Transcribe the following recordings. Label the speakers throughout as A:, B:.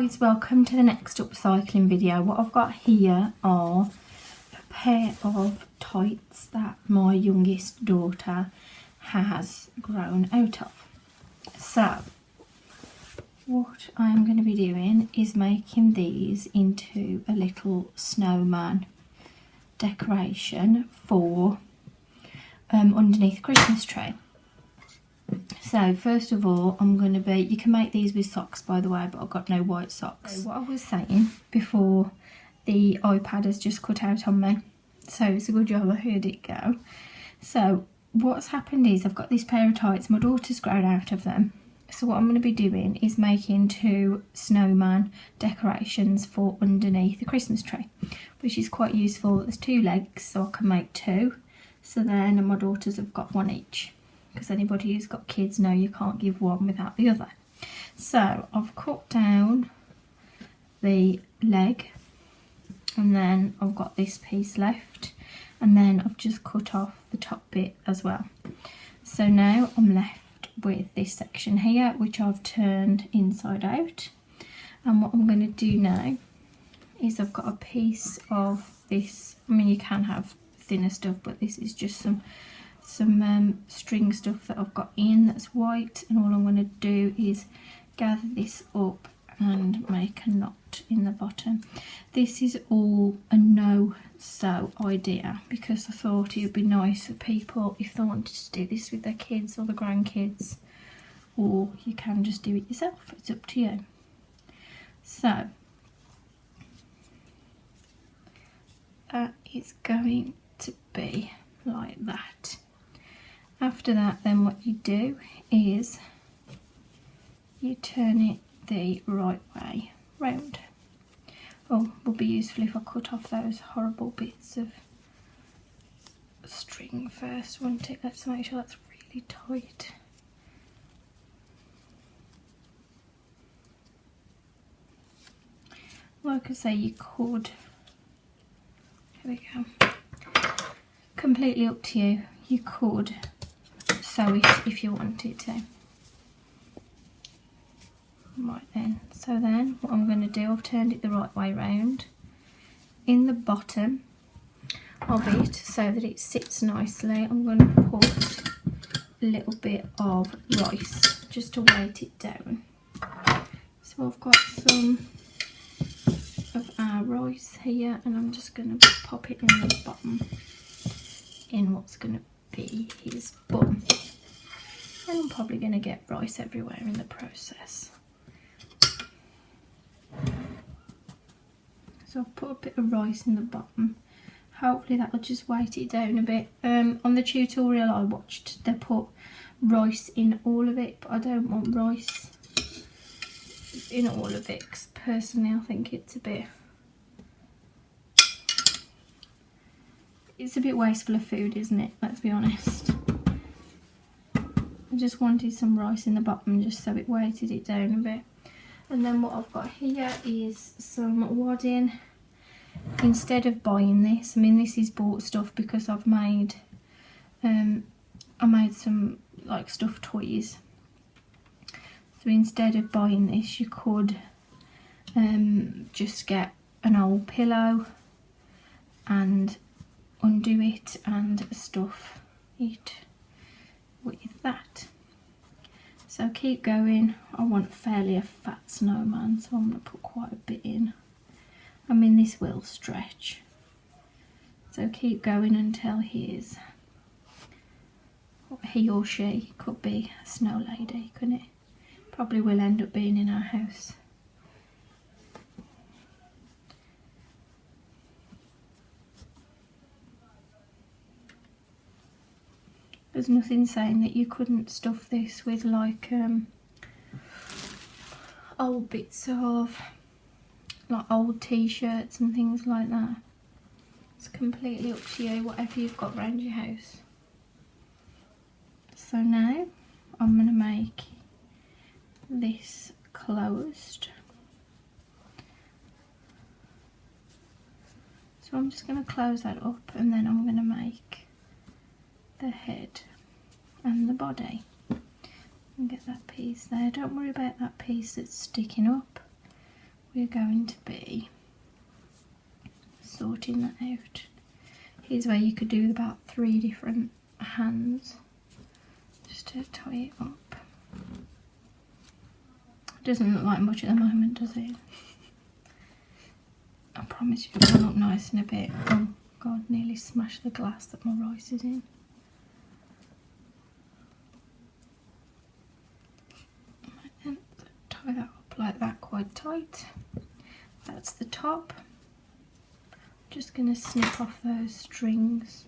A: guys, welcome to the next upcycling video. What I've got here are a pair of tights that my youngest daughter has grown out of. So what I'm going to be doing is making these into a little snowman decoration for underneath the Christmas tree. So first of all, you can make these with socks, by the way, but I've got no white socks. So what I was saying before, the iPad has just cut out on me, so it's a good job I heard it go. So what's happened is I've got this pair of tights, my daughter's grown out of them. So what I'm going to be doing is making two snowman decorations for underneath the Christmas tree, which is quite useful. There's two legs, so I can make two. So then my daughters have got one each, because anybody who's got kids know you can't give one without the other. So I've cut down the leg, and then I've got this piece left, and then I've just cut off the top bit as well. So now I'm left with this section here, which I've turned inside out. And what I'm going to do now is I've got a piece of this, I mean you can have thinner stuff, but this is just some string stuff that I've got in that's white, and all I'm going to do is gather this up and make a knot in the bottom. This is all a no-sew idea, because I thought it would be nice for people if they wanted to do this with their kids or the grandkids, or you can just do it yourself, it's up to you. So that is going to be like that. After that, then what you do is you turn it the right way round. Oh, would be useful if I cut off those horrible bits of string first, wouldn't it? Let's make sure that's really tight. Like I say, you could, here we go, completely up to you. You could sew it if you wanted to. Right then, so then what I'm going to do, I've turned it the right way round. In the bottom of it, so that it sits nicely, I'm going to put a little bit of rice just to weight it down. So I've got some of our rice here, and I'm just going to pop it in the bottom, in what's going to be his bum. And I'm probably going to get rice everywhere in the process. So I've put a bit of rice in the bottom. Hopefully that will just weight it down a bit. On the tutorial I watched, they put rice in all of it, but I don't want rice in all of it, because personally I think it's a bit wasteful of food, isn't it? Let's be honest. I just wanted some rice in the bottom just so it weighted it down a bit. And then what I've got here is some wadding. Instead of buying this, I mean this is bought stuff because I've made I made some like stuffed toys. So instead of buying this, you could just get an old pillow and undo it and stuff it with that. So keep going. I want fairly a fat snowman, so I'm going to put quite a bit in. I mean this will stretch, so keep going until he or she could be a snow lady, couldn't it? Probably will end up being in our house. There's nothing saying that you couldn't stuff this with like old bits of like old t-shirts and things like that. It's completely up to you, whatever you've got around your house. So now I'm going to make this closed. So I'm just going to close that up, and then I'm going to make the head and the body. And get that piece there. Don't worry about that piece that's sticking up. we're going to be sorting that out. Here's where you could do about 3 different hands just to tie it up. Doesn't look like much at the moment, does it? I promise you it will look nice in a bit. Oh god, nearly smashed the glass that my rice is in. And tie that up like that quite tight. That's the top. Just going to snip off those strings.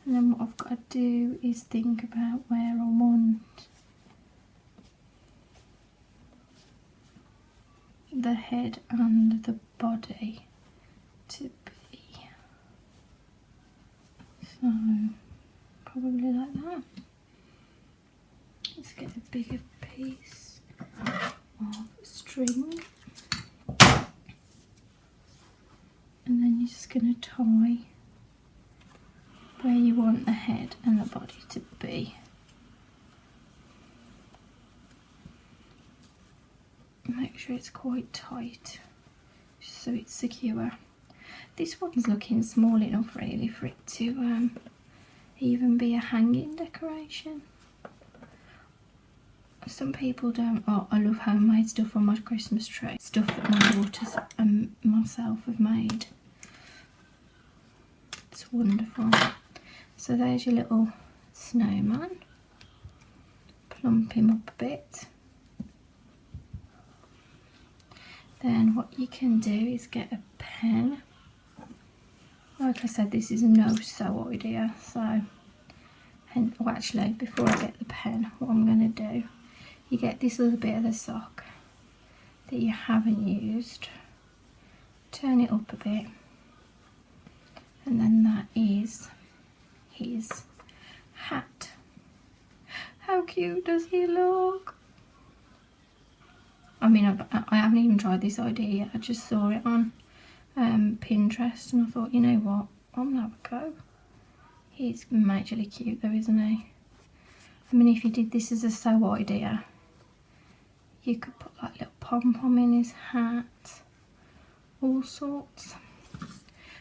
A: And then what I've got to do is think about where I want the head and the body to be. So probably like that. Let's get a bigger piece of string, and then you're just going to tie where you want the head and the body to be. Make sure it's quite tight, just so it's secure. This one's looking small enough really for it to even be a hanging decoration. Some people don't. Oh, I love homemade stuff on my Christmas tree. Stuff that my daughters and myself have made. It's wonderful. So there's your little snowman. Plump him up a bit. Then what you can do is get a pen. Like I said, this is a no-sew idea. So, well, actually, before I get the pen, what I'm going to do, you get this little bit of the sock that you haven't used, turn it up a bit, and then that is his hat. How cute does he look? I mean, I haven't even tried this idea yet. I just saw it on Pinterest and I thought, you know what, I'm gonna have a go. He's majorly cute though, isn't he? I mean, if you did this as a sew idea, you could put like little pom-pom in his hat, all sorts.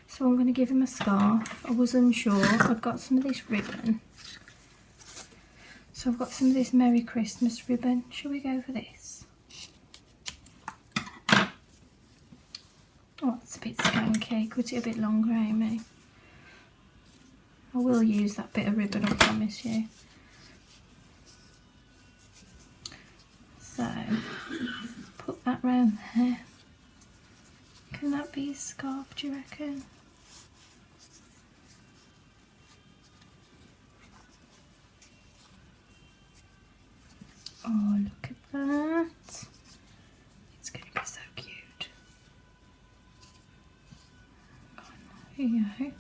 A: So I'm going to give him a scarf. I was unsure. I've got some of this ribbon. So I've got some of this Merry Christmas ribbon. Shall we go for this? Oh, it's a bit skanky. Cut it a bit longer, Amy. I will use that bit of ribbon, I promise you. So, put that round there. Can that be a scarf, do you reckon? Oh, look at that. It's going to be so cute. Here you go.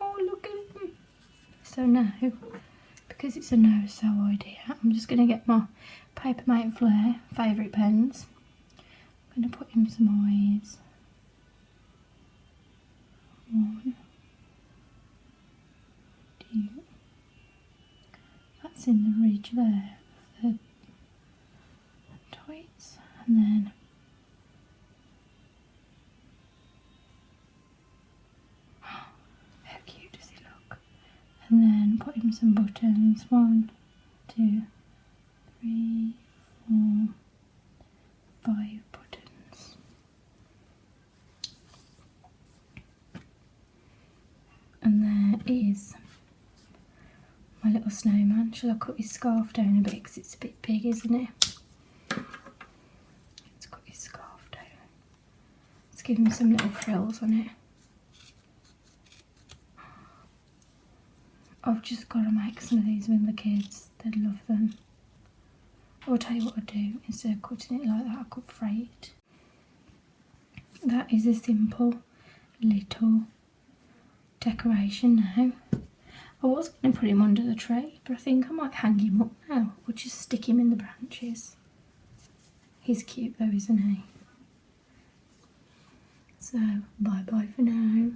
A: Oh, look at him. So now, because it's a no-sew idea, I'm just going to get my Papermate Flair favourite pens. I'm going to put him some eyes. 1, 2. That's in the ridge there, the tights, and then how cute does he look? And then put him some buttons. 1, 2, 3, 4, 5 buttons. And there is my little snowman. Shall I cut his scarf down a bit because it's a bit big, isn't it? Let's cut his scarf down. Let's give him some little frills on it. I've just got to make some of these with the kids. They'd love them. I'll tell you what I'll do. Instead of cutting it like that, I could fray it. That is a simple little decoration now. I was going to put him under the tree, but I think I might hang him up now, or just stick him in the branches. He's cute though, isn't he? So, bye bye for now.